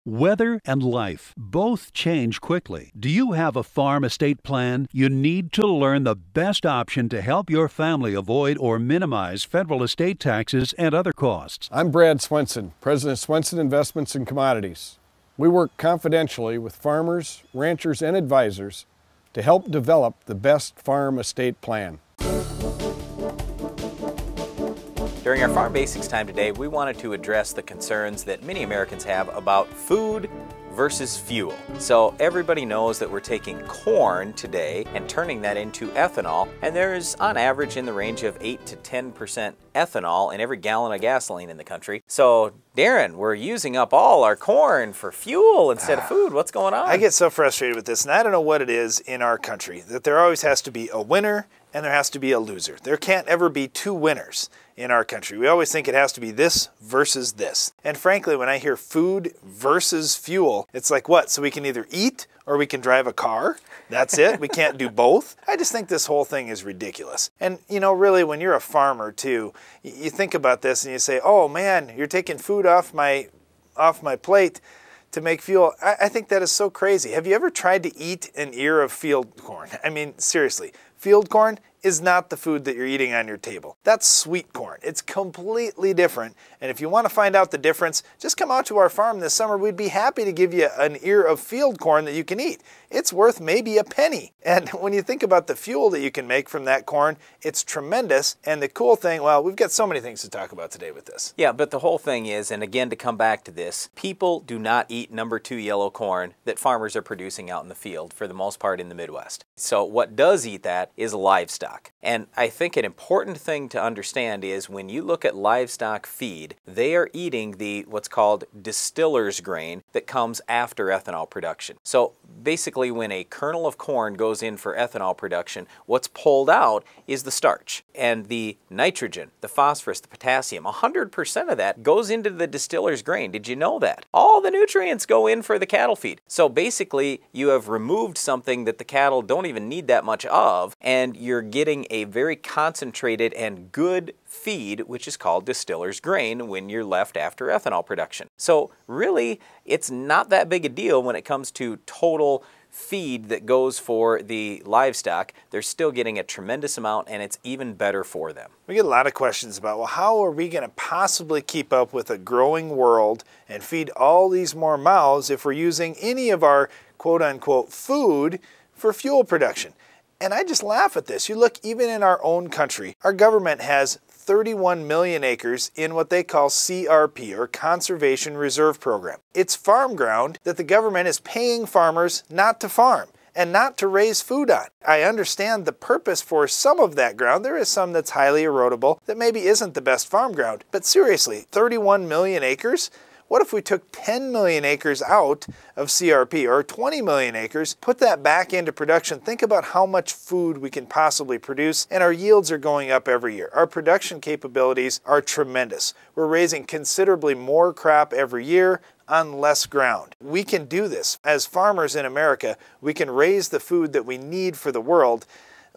Weather and life both change quickly. Do you have a farm estate plan? You need to learn the best option to help your family avoid or minimize federal estate taxes and other costs. I'm Brad Swenson, President of Swenson Investments and Commodities. We work confidentially with farmers, ranchers, and advisors to help develop the best farm estate plan. During our Farm Basics time today, we wanted to address the concerns that many Americans have about food versus fuel. So everybody knows that we're taking corn today and turning that into ethanol, and there's on average in the range of 8 to 10% ethanol in every gallon of gasoline in the country. So Darren, we're using up all our corn for fuel instead of food. What's going on? I get so frustrated with this, and I don't know what it is in our country, that there always has to be a winner and there has to be a loser. There can't ever be two winners in our country. We always think it has to be this versus this. And frankly, when I hear food versus fuel, it's like, what? So we can either eat or we can drive a car? That's it? We can't do both? I just think this whole thing is ridiculous. And you know, really, when you're a farmer too, you think about this and you say, oh man, you're taking food off my plate to make fuel. I think that is so crazy. Have you ever tried to eat an ear of field corn? I mean, seriously, field corn is not the food that you're eating on your table. That's sweet corn. It's completely different. And if you want to find out the difference, just come out to our farm this summer. We'd be happy to give you an ear of field corn that you can eat. It's worth maybe a penny. And when you think about the fuel that you can make from that corn, it's tremendous. And the cool thing, well, we've got so many things to talk about today with this. Yeah, but the whole thing is, and again to come back to this, people do not eat number 2 yellow corn that farmers are producing out in the field for the most part in the Midwest. So what does eat that is livestock. And I think an important thing to understand is when you look at livestock feed, they are eating the what's called distiller's grain that comes after ethanol production. So basically when a kernel of corn goes in for ethanol production, what's pulled out is the starch and the nitrogen, the phosphorus, the potassium. 100% of that goes into the distiller's grain. Did you know that? All the nutrients go in for the cattle feed. So basically you have removed something that the cattle don't even need that much of, and you're getting a very concentrated and good feed, which is called distiller's grain, when you're left after ethanol production. So really, it's not that big a deal when it comes to total feed that goes for the livestock. They're still getting a tremendous amount, and it's even better for them. We get a lot of questions about, well, how are we going to possibly keep up with a growing world and feed all these more mouths if we're using any of our quote-unquote food for fuel production? And I just laugh at this. You look, even in our own country, our government has 31 million acres in what they call CRP, or Conservation Reserve Program. It's farm ground that the government is paying farmers not to farm and not to raise food on. I understand the purpose for some of that ground. There is some that's highly erodible that maybe isn't the best farm ground. But seriously, 31 million acres? What if we took 10 million acres out of CRP, or 20 million acres, put that back into production? Think about how much food we can possibly produce, and our yields are going up every year. Our production capabilities are tremendous. We're raising considerably more crop every year on less ground. We can do this. As farmers in America, we can raise the food that we need for the world.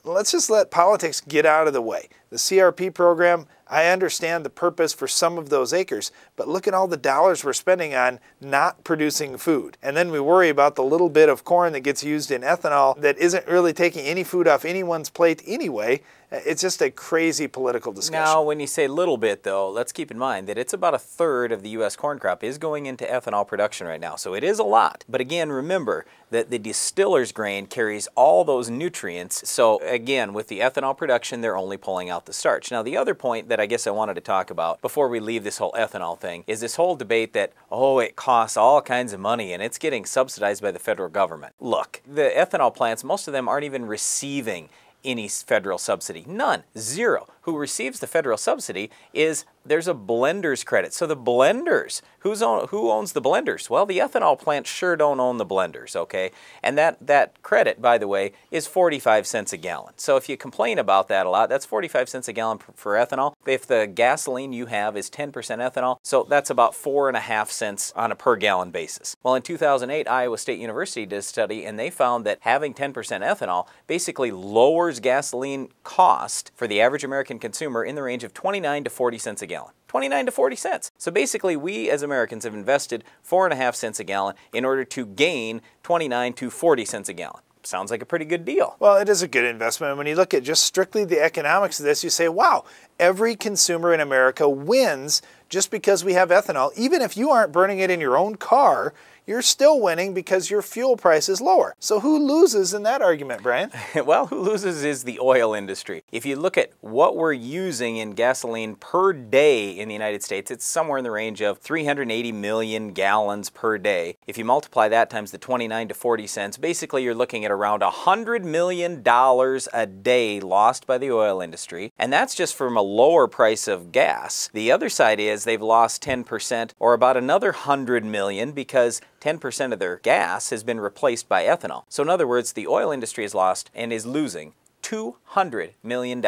Let's just let politics get out of the way. The CRP program, I understand the purpose for some of those acres, but look at all the dollars we're spending on not producing food. And then we worry about the little bit of corn that gets used in ethanol that isn't really taking any food off anyone's plate anyway. It's just a crazy political discussion. Now, when you say little bit, though, let's keep in mind that it's about 1/3 of the U.S. corn crop is going into ethanol production right now. So it is a lot. But again, remember that the distiller's grain carries all those nutrients. So again, with the ethanol production, they're only pulling out the starch. Now, the other point that I guess I wanted to talk about before we leave this whole ethanol thing is this whole debate that, oh, it costs all kinds of money and it's getting subsidized by the federal government. Look, the ethanol plants, most of them aren't even receiving any federal subsidy. None. Zero. Who receives the federal subsidy is there's a blender's credit. So the blenders, who owns the blenders? Well, the ethanol plants sure don't own the blenders, okay? And that credit, by the way, is 45 cents a gallon. So if you complain about that a lot, that's 45 cents a gallon for ethanol. If the gasoline you have is 10% ethanol, so that's about 4.5 cents on a per gallon basis. Well, in 2008, Iowa State University did a study, and they found that having 10% ethanol basically lowers gasoline cost for the average American American consumer in the range of 29 to 40 cents a gallon. 29 to 40 cents. So basically, we as Americans have invested 4.5 cents a gallon in order to gain 29 to 40 cents a gallon. Sounds like a pretty good deal. Well, it is a good investment. And when you look at just strictly the economics of this, you say, wow, every consumer in America wins just because we have ethanol. Even if you aren't burning it in your own car, you're still winning because your fuel price is lower. So who loses in that argument, Brian? Well, who loses is the oil industry. If you look at what we're using in gasoline per day in the United States, it's somewhere in the range of 380 million gallons per day. If you multiply that times the 29 to 40 cents, basically you're looking at around $100 million a day lost by the oil industry. And that's just from a lower price of gas. The other side is they've lost 10% or about another 100 million because 10% of their gas has been replaced by ethanol. So in other words, the oil industry has lost and is losing $200 million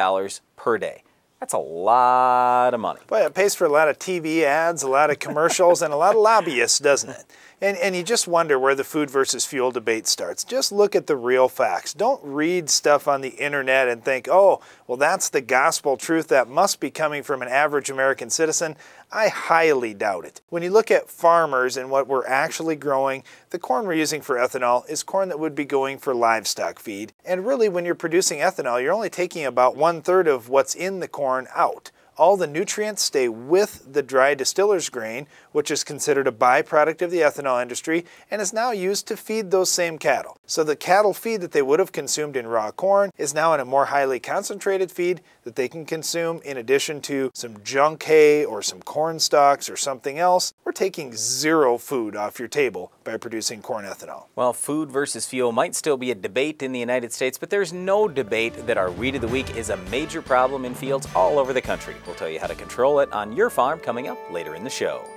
per day. That's a lot of money. Boy, it pays for a lot of TV ads, a lot of commercials, and a lot of lobbyists, doesn't it? And you just wonder where the food versus fuel debate starts. Just look at the real facts. Don't read stuff on the internet and think, oh, well, that's the gospel truth that must be coming from an average American citizen. I highly doubt it. When you look at farmers and what we're actually growing, the corn we're using for ethanol is corn that would be going for livestock feed. And really, when you're producing ethanol, you're only taking about 1/3 of what's in the corn out. All the nutrients stay with the dry distiller's grain, which is considered a byproduct of the ethanol industry and is now used to feed those same cattle. So the cattle feed that they would have consumed in raw corn is now in a more highly concentrated feed that they can consume in addition to some junk hay or some corn stalks or something else. We're taking zero food off your table by producing corn ethanol. Well, food versus fuel might still be a debate in the United States, but there's no debate that our Weed of the Week is a major problem in fields all over the country. We'll tell you how to control it on your farm coming up later in the show.